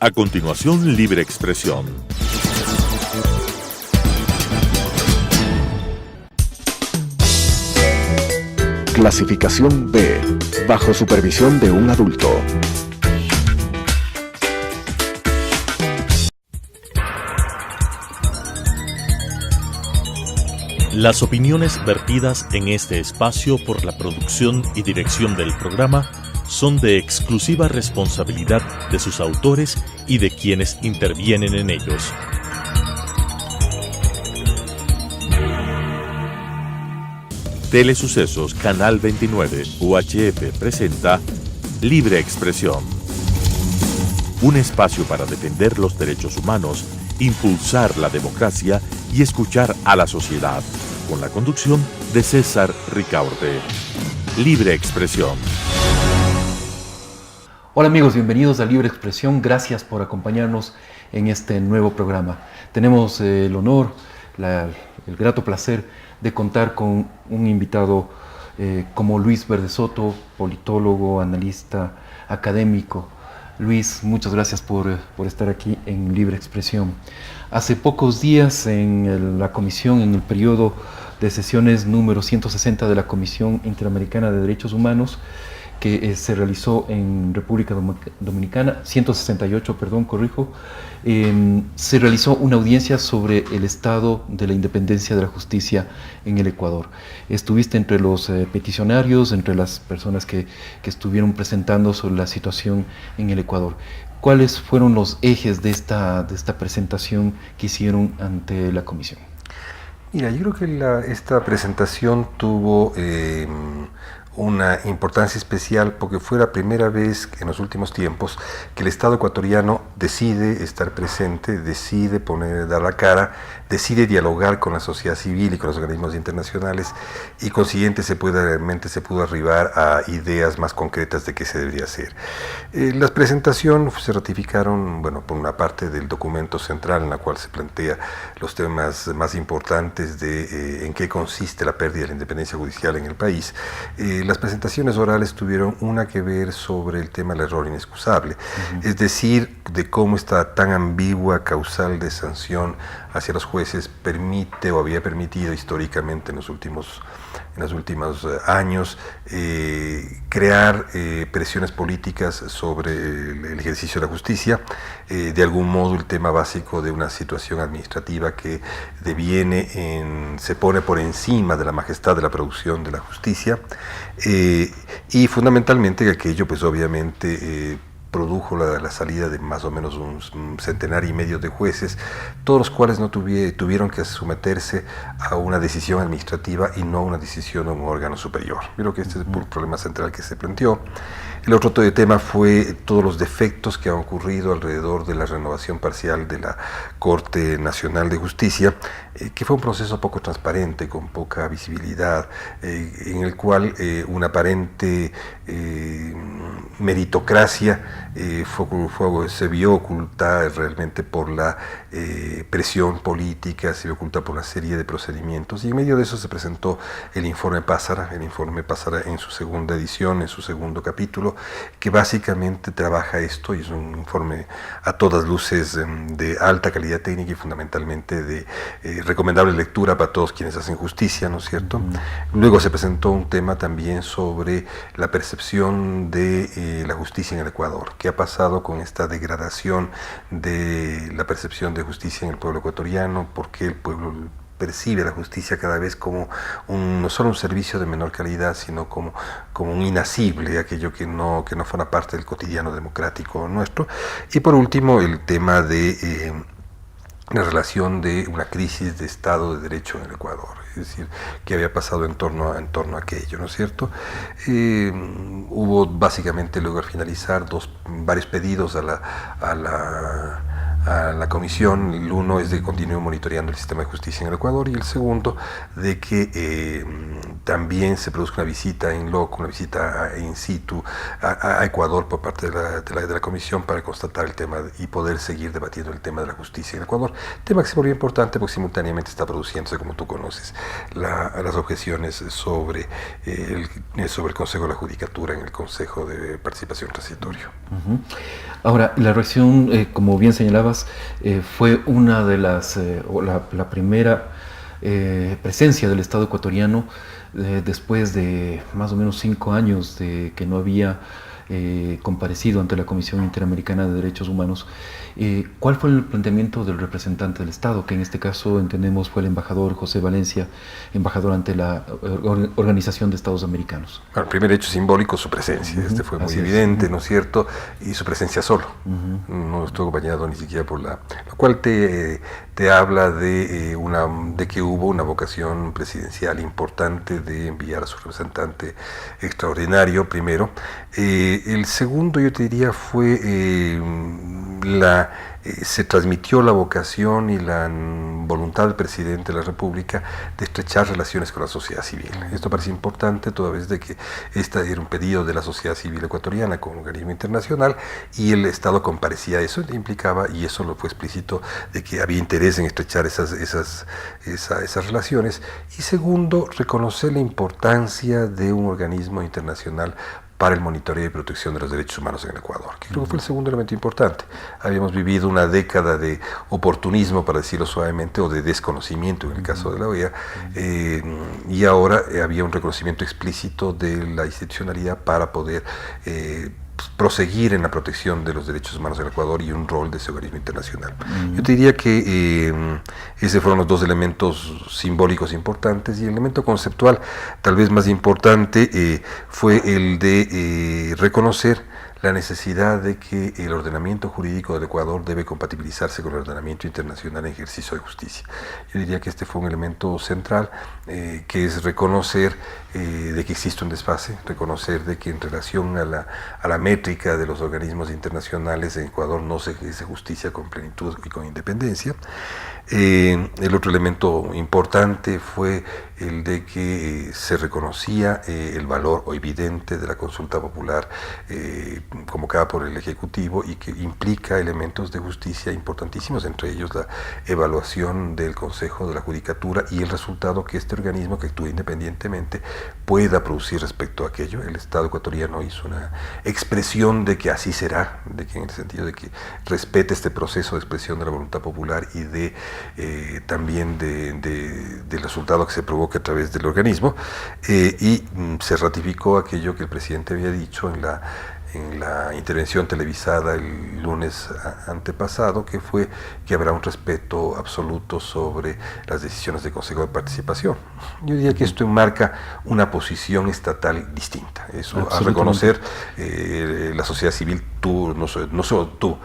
A continuación, Libre Expresión. Clasificación B, bajo supervisión de un adulto. Las opiniones vertidas en este espacio por la producción y dirección del programa son de exclusiva responsabilidad de sus autores y de quienes intervienen en ellos. Telesucesos Canal 29 UHF presenta Libre Expresión. Un espacio para defender los derechos humanos, impulsar la democracia y escuchar a la sociedad. Con la conducción de César Ricaurte. Libre Expresión. Hola amigos, bienvenidos a Libre Expresión. Gracias por acompañarnos en este nuevo programa. Tenemos el honor, el grato placer de contar con un invitado como Luis Verdesoto, politólogo, analista, académico. Luis, muchas gracias por estar aquí en Libre Expresión. Hace pocos días en la comisión, en el periodo de sesiones número 160 de la Comisión Interamericana de Derechos Humanos, que se realizó en República Dominicana, 168, perdón, corrijo, se realizó una audiencia sobre el estado de la independencia de la justicia en el Ecuador. Estuviste entre los peticionarios, entre las personas que estuvieron presentando sobre la situación en el Ecuador. ¿Cuáles fueron los ejes de esta presentación que hicieron ante la comisión? Mira, yo creo que esta presentación tuvo una importancia especial porque fue la primera vez en los últimos tiempos que el Estado ecuatoriano decide estar presente, decide dar la cara, decide dialogar con la sociedad civil y con los organismos internacionales y consiguiente realmente se pudo arribar a ideas más concretas de qué se debería hacer. Las presentaciones se ratificaron, por una parte del documento central en la cual se plantea los temas más importantes de en qué consiste la pérdida de la independencia judicial en el país. Las presentaciones orales tuvieron una que ver sobre el tema del error inexcusable, es decir, de cómo esta tan ambigua causal de sanción hacia los jueces permite o había permitido históricamente en los últimos años crear presiones políticas sobre el ejercicio de la justicia, de algún modo el tema básico de una situación administrativa que se pone por encima de la majestad de la producción de la justicia, y fundamentalmente aquello pues obviamente produjo la salida de más o menos un centenar y medio de jueces, todos los cuales no tuvieron que someterse a una decisión administrativa y no a una decisión de un órgano superior. Creo que este es el problema central que se planteó. El otro tema fue todos los defectos que han ocurrido alrededor de la renovación parcial de la Corte Nacional de Justicia, que fue un proceso poco transparente, con poca visibilidad, en el cual una aparente meritocracia se vio ocultada realmente por la presión política, se vio ocultada por una serie de procedimientos, y en medio de eso se presentó el informe Pázara en su segunda edición, en su segundo capítulo, que básicamente trabaja esto, y es un informe a todas luces de alta calidad técnica y fundamentalmente de recomendable lectura para todos quienes hacen justicia, ¿no es cierto? Luego se presentó un tema también sobre la percepción de la justicia en el Ecuador. ¿Qué ha pasado con esta degradación de la percepción de justicia en el pueblo ecuatoriano? ¿Por qué el pueblo percibe la justicia cada vez como no solo un servicio de menor calidad, sino como un inasible, aquello que no forma parte del cotidiano democrático nuestro? Y por último, el tema de la relación de una crisis de Estado de Derecho en el Ecuador, es decir, qué había pasado en torno a aquello, ¿no es cierto? Hubo básicamente, luego al finalizar, varios pedidos a a la comisión. El uno es de que continúe monitoreando el sistema de justicia en el Ecuador, y el segundo de que también se produzca una visita in loco, una visita in situ a Ecuador por parte de la comisión para constatar el tema y poder seguir debatiendo el tema de la justicia en Ecuador. Tema que se volvió importante porque simultáneamente está produciéndose, como tú conoces, las objeciones sobre el Consejo de la Judicatura en el Consejo de Participación Transitorio. Ahora, la reacción, como bien señalabas, fue una de las, o la primera presencia del Estado ecuatoriano después de más o menos 5 años de que no había comparecido ante la Comisión Interamericana de Derechos Humanos. ¿Cuál fue el planteamiento del representante del Estado, que en este caso entendemos fue el embajador José Valencia, embajador ante la Organización de Estados Americanos? Bueno, el primer hecho simbólico, su presencia. Este fue muy evidente, ¿no es cierto? Y su presencia solo. No estuvo acompañado ni siquiera por lo cual te habla de que hubo una vocación presidencial importante de enviar a su representante extraordinario, primero. El segundo, yo te diría, fue se transmitió la vocación y la voluntad del presidente de la República de estrechar relaciones con la sociedad civil. Esto parece importante toda vez de que este era un pedido de la sociedad civil ecuatoriana como organismo internacional, y el Estado comparecía a eso. Implicaba, y eso lo fue explícito, de que había interés en estrechar esas relaciones. Y segundo, reconocer la importancia de un organismo internacional para el monitoreo y protección de los derechos humanos en el Ecuador, que creo que fue el segundo elemento importante. Habíamos vivido una década de oportunismo, para decirlo suavemente, o de desconocimiento en el caso de la OEA, y ahora había un reconocimiento explícito de la institucionalidad para poder proseguir en la protección de los derechos humanos en el Ecuador y un rol de ese organismo internacional. Yo te diría que esos fueron los dos elementos simbólicos importantes, y el elemento conceptual tal vez más importante fue el de reconocer la necesidad de que el ordenamiento jurídico del Ecuador debe compatibilizarse con el ordenamiento internacional en ejercicio de justicia. Yo diría que este fue un elemento central, que es reconocer de que existe un desfase, reconocer de que en relación a la métrica de los organismos internacionales en Ecuador no se ejerce justicia con plenitud y con independencia. El otro elemento importante fue el de que se reconocía el valor evidente de la consulta popular convocada por el Ejecutivo, y que implica elementos de justicia importantísimos, entre ellos la evaluación del Consejo de la Judicatura y el resultado que este organismo, que actúa independientemente, pueda producir respecto a aquello. El Estado ecuatoriano hizo una expresión de que así será, de que en el sentido de que respete este proceso de expresión de la voluntad popular y de también del resultado que se provoca a través del organismo, y se ratificó aquello que el presidente había dicho en la intervención televisada el lunes antepasado, que fue que habrá un respeto absoluto sobre las decisiones del Consejo de Participación. Yo diría que esto enmarca una posición estatal distinta. Eso, a reconocer, la sociedad civil no solo tú,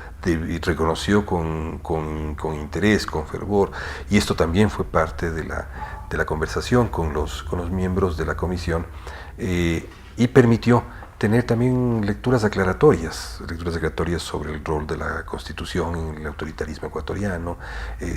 reconoció con interés, con fervor, y esto también fue parte de la conversación con los miembros de la comisión, y permitió tener también lecturas aclaratorias sobre el rol de la Constitución en el autoritarismo ecuatoriano,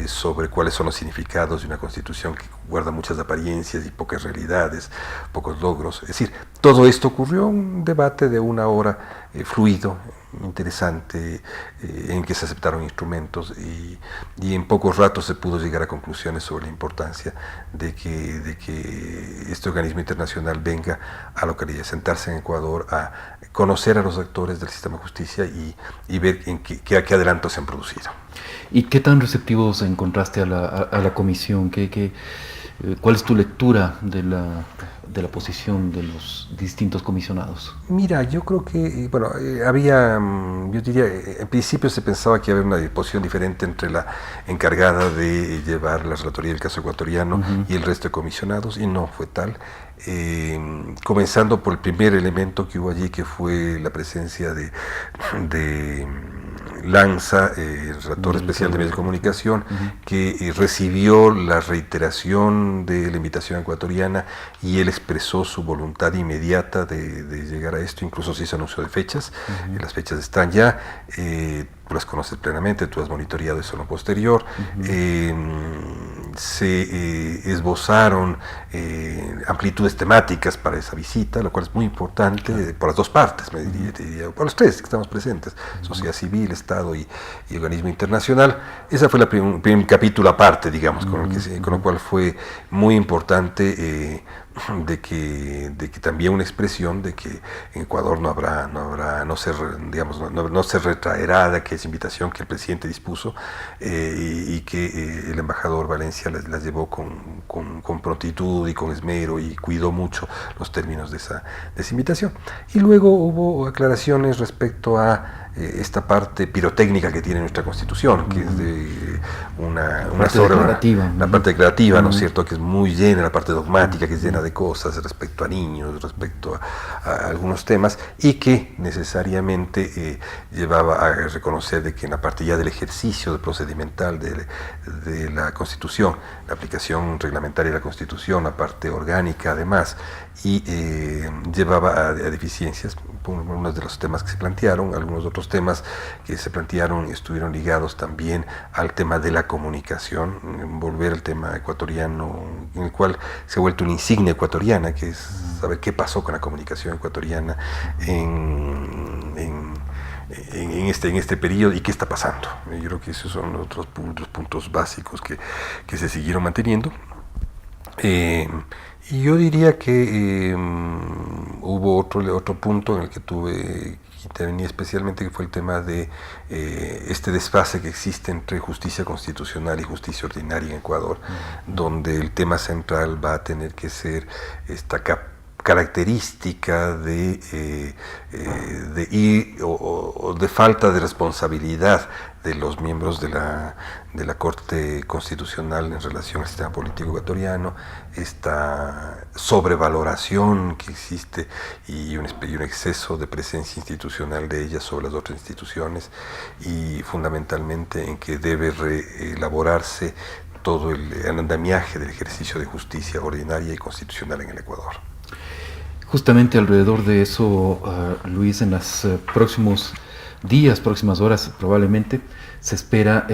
sobre cuáles son los significados de una Constitución que guarda muchas apariencias y pocas realidades, pocos logros. Es decir, todo esto ocurrió, un debate de 1 hora fluido, interesante, en que se aceptaron instrumentos, y en pocos ratos se pudo llegar a conclusiones sobre la importancia de que este organismo internacional venga a localidad, sentarse en Ecuador, a conocer a los actores del sistema de justicia y ver qué adelantos se han producido. ¿Y qué tan receptivos encontraste a la comisión? ¿Cuál es tu lectura de la posición de los distintos comisionados? Mira, yo creo que, había, yo diría, en principio se pensaba que iba a haber una posición diferente entre la encargada de llevar la relatoría del caso ecuatoriano y el resto de comisionados, y no fue tal. Comenzando por el primer elemento que hubo allí, que fue la presencia Lanza, el relator especial de medios de comunicación, que recibió la reiteración de la invitación ecuatoriana y él expresó su voluntad inmediata de llegar a esto, incluso se hizo anuncio de fechas, las fechas están ya, tú las conoces plenamente, tú has monitoreado eso en lo posterior, se esbozaron amplitudes temáticas para esa visita, lo cual es muy importante por las dos partes, me diría, por los tres que estamos presentes, sociedad civil, Estado y organismo internacional. Esa fue la primer capítulo aparte, digamos, con lo cual fue muy importante de que también una expresión de que en Ecuador no se retraerá de aquella invitación que el presidente dispuso y que el embajador Valencia las llevó con prontitud y con esmero y cuidó mucho los términos de esa invitación. Y luego hubo aclaraciones respecto a esta parte pirotécnica que tiene nuestra Constitución, que es de una declarativa. La parte declarativa, ¿no es cierto?, que es muy llena, la parte dogmática, que es llena de cosas respecto a niños, respecto a algunos temas, y que necesariamente llevaba a reconocer de que en la parte ya del ejercicio procedimental de la Constitución, la aplicación reglamentaria de la Constitución, la parte orgánica además, y llevaba a deficiencias. Uno de los temas que se plantearon, algunos otros temas que se plantearon estuvieron ligados también al tema de la comunicación, volver al tema ecuatoriano, en el cual se ha vuelto una insignia ecuatoriana, que es saber qué pasó con la comunicación ecuatoriana en este periodo y qué está pasando. Yo creo que esos son los otros puntos básicos que se siguieron manteniendo. Y yo diría que hubo otro punto en el que tuve que intervenir especialmente, que fue el tema de este desfase que existe entre justicia constitucional y justicia ordinaria en Ecuador, donde el tema central va a tener que ser esta característica de falta de responsabilidad de los miembros de la Corte Constitucional en relación al sistema político ecuatoriano, esta sobrevaloración que existe y un exceso de presencia institucional de ella sobre las otras instituciones, y fundamentalmente en que debe reelaborarse todo el andamiaje del ejercicio de justicia ordinaria y constitucional en el Ecuador. Justamente alrededor de eso, Luis, en los próximos días, próximas horas probablemente, se espera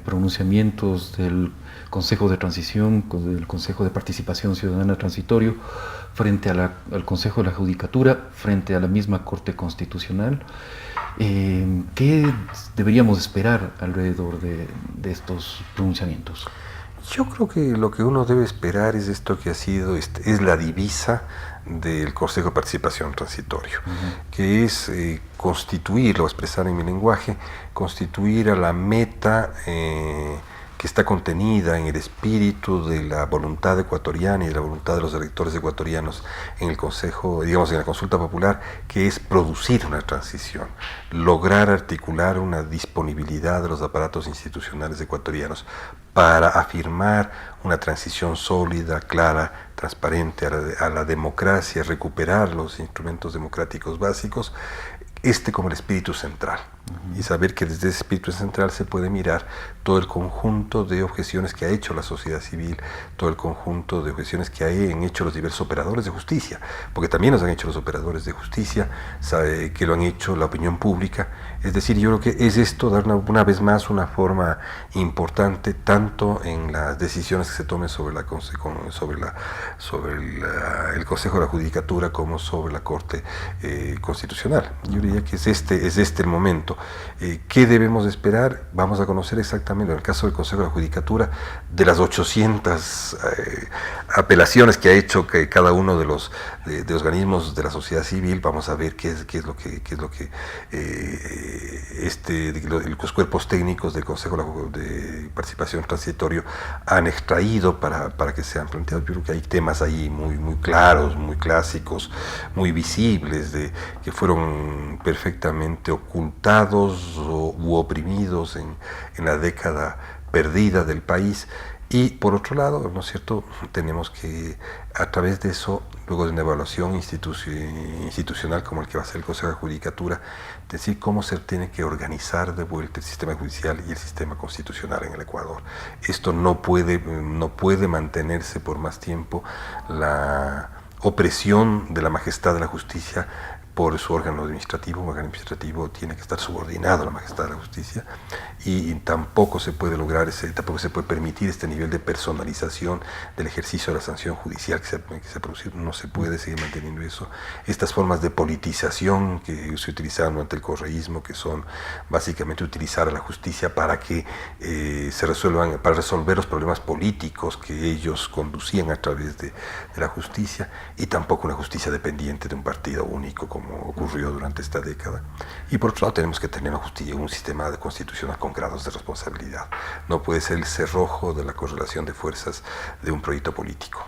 pronunciamientos del Consejo de Transición, del Consejo de Participación Ciudadana Transitorio, frente al Consejo de la Judicatura, frente a la misma Corte Constitucional. ¿Qué deberíamos esperar alrededor de estos pronunciamientos? Yo creo que lo que uno debe esperar es esto que ha sido, es la divisa del Consejo de Participación Transitorio, que es constituir, lo voy a expresar en mi lenguaje, constituir a la meta que está contenida en el espíritu de la voluntad ecuatoriana y de la voluntad de los electores ecuatorianos en el Consejo, digamos en la consulta popular, que es producir una transición, lograr articular una disponibilidad de los aparatos institucionales ecuatorianos para afirmar una transición sólida, clara, transparente a la democracia, recuperar los instrumentos democráticos básicos, como el espíritu central. Y saber que desde ese espíritu central se puede mirar todo el conjunto de objeciones que ha hecho la sociedad civil, todo el conjunto de objeciones que han hecho los diversos operadores de justicia, porque también los han hecho los operadores de justicia, que lo han hecho la opinión pública. Es decir, yo creo que es esto, dar una vez más una forma importante, tanto en las decisiones que se tomen sobre el Consejo de la Judicatura como sobre la Corte Constitucional. Yo diría que es este el momento. ¿Qué debemos esperar? Vamos a conocer exactamente, en el caso del Consejo de la Judicatura, de las 800 apelaciones que ha hecho cada uno de los organismos de la sociedad civil. Vamos a ver qué es lo que los cuerpos técnicos del Consejo de Participación Transitorio han extraído para que sean planteados. Yo creo que hay temas ahí muy claros, muy clásicos, muy visibles, que fueron perfectamente ocultados u oprimidos en la década perdida del país. Y por otro lado, ¿no es cierto?, tenemos que, a través de eso, luego de una evaluación institucional como el que va a ser el Consejo de Judicatura, decir cómo se tiene que organizar de vuelta el sistema judicial y el sistema constitucional en el Ecuador. Esto no puede mantenerse por más tiempo, la opresión de la majestad de la justicia por su órgano administrativo. Un órgano administrativo tiene que estar subordinado a la majestad de la justicia, y tampoco se puede lograr tampoco se puede permitir este nivel de personalización del ejercicio de la sanción judicial que se ha producido. No se puede seguir manteniendo eso. Estas formas de politización que se utilizaron durante el correísmo, que son básicamente utilizar a la justicia para que para resolver los problemas políticos que ellos conducían a través de la justicia, y tampoco una justicia dependiente de un partido único como ocurrió durante esta década. Y por otro lado, tenemos que tener un sistema constitucional con grados de responsabilidad. No puede ser el cerrojo de la correlación de fuerzas de un proyecto político.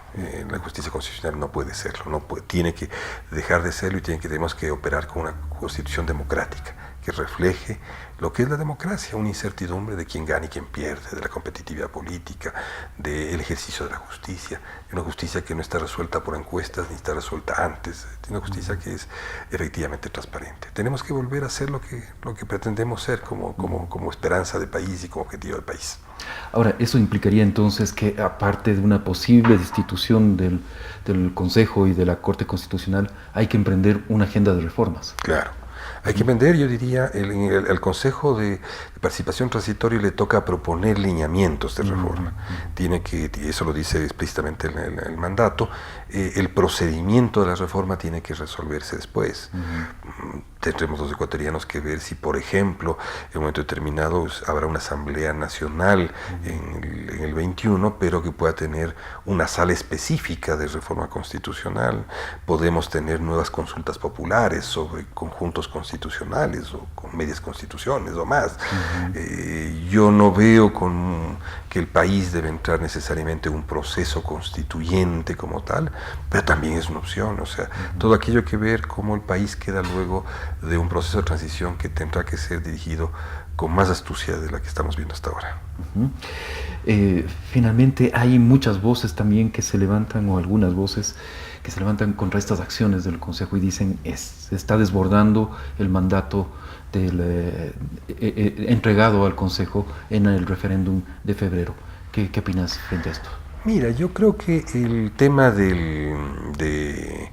La justicia constitucional no puede serlo, tiene que dejar de serlo, y tenemos que operar con una constitución democrática que refleje lo que es la democracia, una incertidumbre de quién gana y quién pierde, de la competitividad política, del ejercicio de la justicia, una justicia que no está resuelta por encuestas ni está resuelta antes, una justicia que es efectivamente transparente. Tenemos que volver a ser lo que pretendemos ser como esperanza de país y como objetivo de país. Ahora, eso implicaría entonces que, aparte de una posible destitución del Consejo y de la Corte Constitucional, hay que emprender una agenda de reformas. Claro. Hay que vender, yo diría, al Consejo de Participación Transitoria le toca proponer lineamientos de reforma. Eso lo dice explícitamente el mandato, el procedimiento de la reforma tiene que resolverse después. Tendremos los ecuatorianos que ver si, por ejemplo, en un momento determinado habrá una Asamblea Nacional en el 21, pero que pueda tener una sala específica de reforma constitucional. Podemos tener nuevas consultas populares sobre conjuntos constitucionales o con medias constituciones o más. Yo no veo que el país debe entrar necesariamente en un proceso constituyente como tal, pero también es una opción. O sea, todo aquello que ver cómo el país queda luego de un proceso de transición que tendrá que ser dirigido con más astucia de la que estamos viendo hasta ahora. Finalmente, hay muchas voces también que se levantan, o algunas voces que se levantan contra estas acciones del Consejo y dicen se está desbordando el mandato entregado al Consejo en el referéndum de febrero. ¿Qué opinas frente a esto? Mira, yo creo que el tema de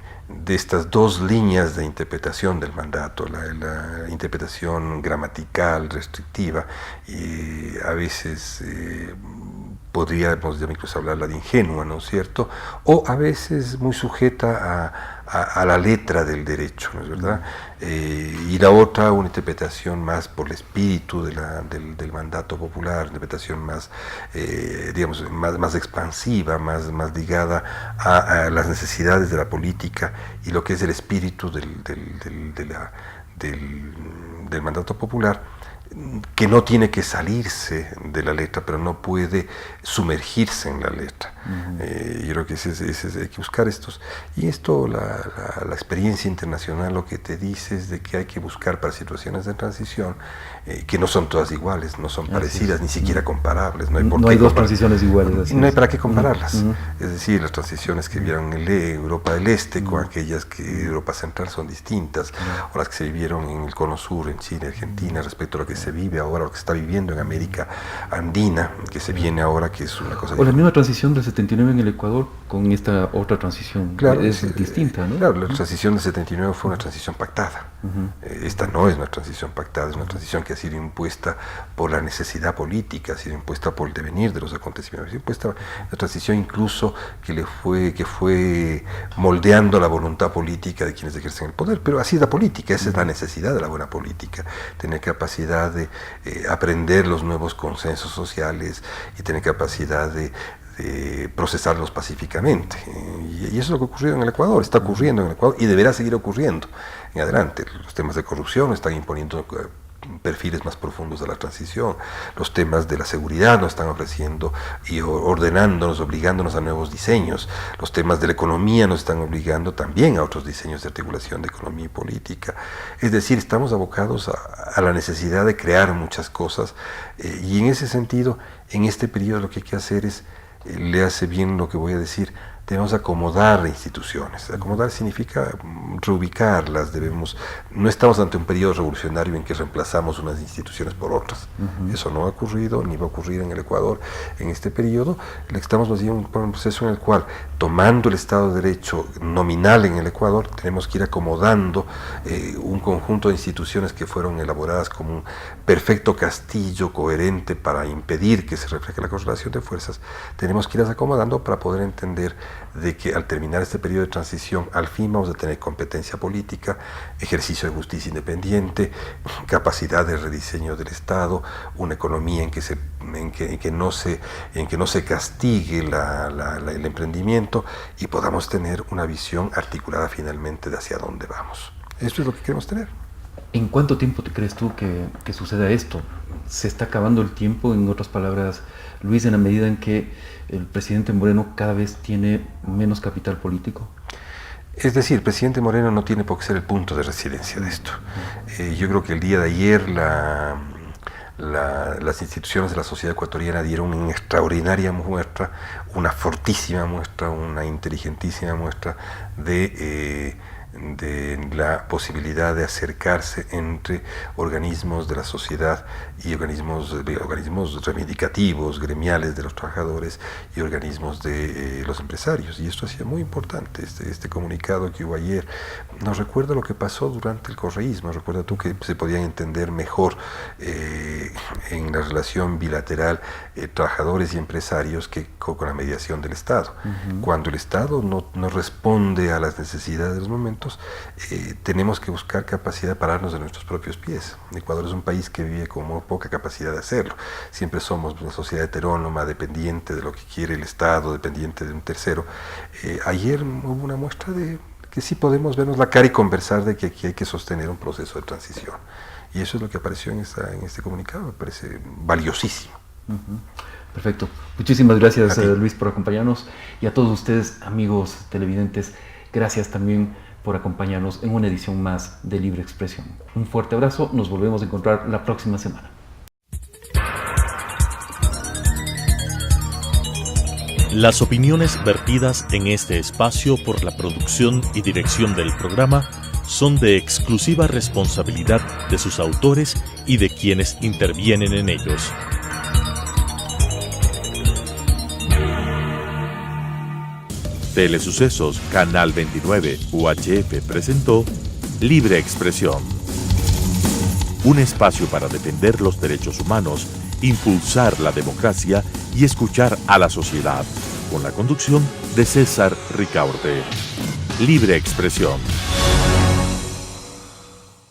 estas dos líneas de interpretación del mandato, la interpretación gramatical, restrictiva, y a veces podríamos incluso hablarla de ingenua, ¿no es cierto? O a veces muy sujeta a la letra del derecho, ¿no es verdad? Y la otra, una interpretación más por el espíritu del mandato popular, una interpretación más, digamos, más expansiva, más ligada a las necesidades de la política y lo que es el espíritu del mandato popular, que no tiene que salirse de la letra, pero no puede sumergirse en la letra. Yo creo que hay que buscar estos. Y esto, la experiencia internacional lo que te dice es de que hay que buscar para situaciones de transición que no son todas iguales, no son parecidas, ni siquiera comparables. No hay dos transiciones iguales. No hay para qué compararlas. Es decir, las transiciones que vieron en Europa del Este con aquellas que Europa Central son distintas, o las que se vivieron en el Cono Sur, en Chile, Argentina, respecto a lo que se vive ahora, lo que se está viviendo en América Andina, que se viene ahora, que es una cosa diferente. O la misma transición del 79 en el Ecuador con esta otra transición, claro, es distinta, ¿no? Claro, la transición del 79 fue una transición pactada. Esta no es una transición pactada, es una transición que ha sido impuesta por la necesidad política, ha sido impuesta por el devenir de los acontecimientos, ha sido impuesta la transición incluso que fue moldeando la voluntad política de quienes ejercen el poder, pero así es la política, esa es la necesidad de la buena política, tener capacidad de aprender los nuevos consensos sociales y tener capacidad de procesarlos pacíficamente. Y eso es lo que ha ocurrido en el Ecuador, está ocurriendo en el Ecuador y deberá seguir ocurriendo en adelante. Los temas de corrupción están imponiendo perfiles más profundos de la transición. Los temas de la seguridad nos están ofreciendo y ordenándonos, obligándonos a nuevos diseños. Los temas de la economía nos están obligando también a otros diseños de articulación de economía y política. Es decir, estamos abocados a la necesidad de crear muchas cosas y en ese sentido, en este periodo lo que hay que hacer es, le hace bien lo que voy a decir, debemos acomodar instituciones. Acomodar significa reubicarlas, no estamos ante un periodo revolucionario en que reemplazamos unas instituciones por otras. Eso no ha ocurrido, ni va a ocurrir en el Ecuador en este periodo. Estamos haciendo un proceso en el cual, tomando el Estado de Derecho nominal en el Ecuador, tenemos que ir acomodando un conjunto de instituciones que fueron elaboradas como un perfecto castillo coherente para impedir que se refleje la correlación de fuerzas. Tenemos que irlas acomodando para poder entender de que al terminar este periodo de transición, al fin vamos a tener competencia política, ejercicio de justicia independiente, capacidad de rediseño del Estado, una economía en que no se castigue el emprendimiento y podamos tener una visión articulada finalmente de hacia dónde vamos. Esto es lo que queremos tener. ¿En cuánto tiempo te crees tú que suceda esto? ¿Se está acabando el tiempo? En otras palabras, Luis, en la medida en que el presidente Moreno cada vez tiene menos capital político. Es decir, el presidente Moreno no tiene por qué ser el punto de residencia de esto. Yo creo que el día de ayer las instituciones de la sociedad ecuatoriana dieron una extraordinaria muestra, una fortísima muestra, una inteligentísima muestra de la posibilidad de acercarse entre organismos de la sociedad y organismos reivindicativos, gremiales de los trabajadores y organismos de los empresarios. Y esto ha sido muy importante, este comunicado que hubo ayer. Nos recuerda lo que pasó durante el correísmo, recuerda tú que se podían entender mejor en la relación bilateral trabajadores y empresarios que con la mediación del Estado. Cuando el Estado no responde a las necesidades de los momentos, tenemos que buscar capacidad de pararnos de nuestros propios pies. Ecuador es un país que vive con muy poca capacidad de hacerlo. Siempre somos una sociedad heterónoma, dependiente de lo que quiere el Estado, dependiente de un tercero. Ayer hubo una muestra de que sí podemos vernos la cara y conversar de que aquí hay que sostener un proceso de transición. Y eso es lo que apareció en este comunicado, me parece valiosísimo. Perfecto. Muchísimas gracias, Luis, por acompañarnos. Y a todos ustedes, amigos televidentes, gracias también por acompañarnos en una edición más de Libre Expresión. Un fuerte abrazo, nos volvemos a encontrar la próxima semana. Las opiniones vertidas en este espacio por la producción y dirección del programa son de exclusiva responsabilidad de sus autores y de quienes intervienen en ellos. Telesucesos Canal 29 UHF presentó Libre Expresión. Un espacio para defender los derechos humanos, impulsar la democracia y escuchar a la sociedad. Con la conducción de César Ricaurte. Libre Expresión.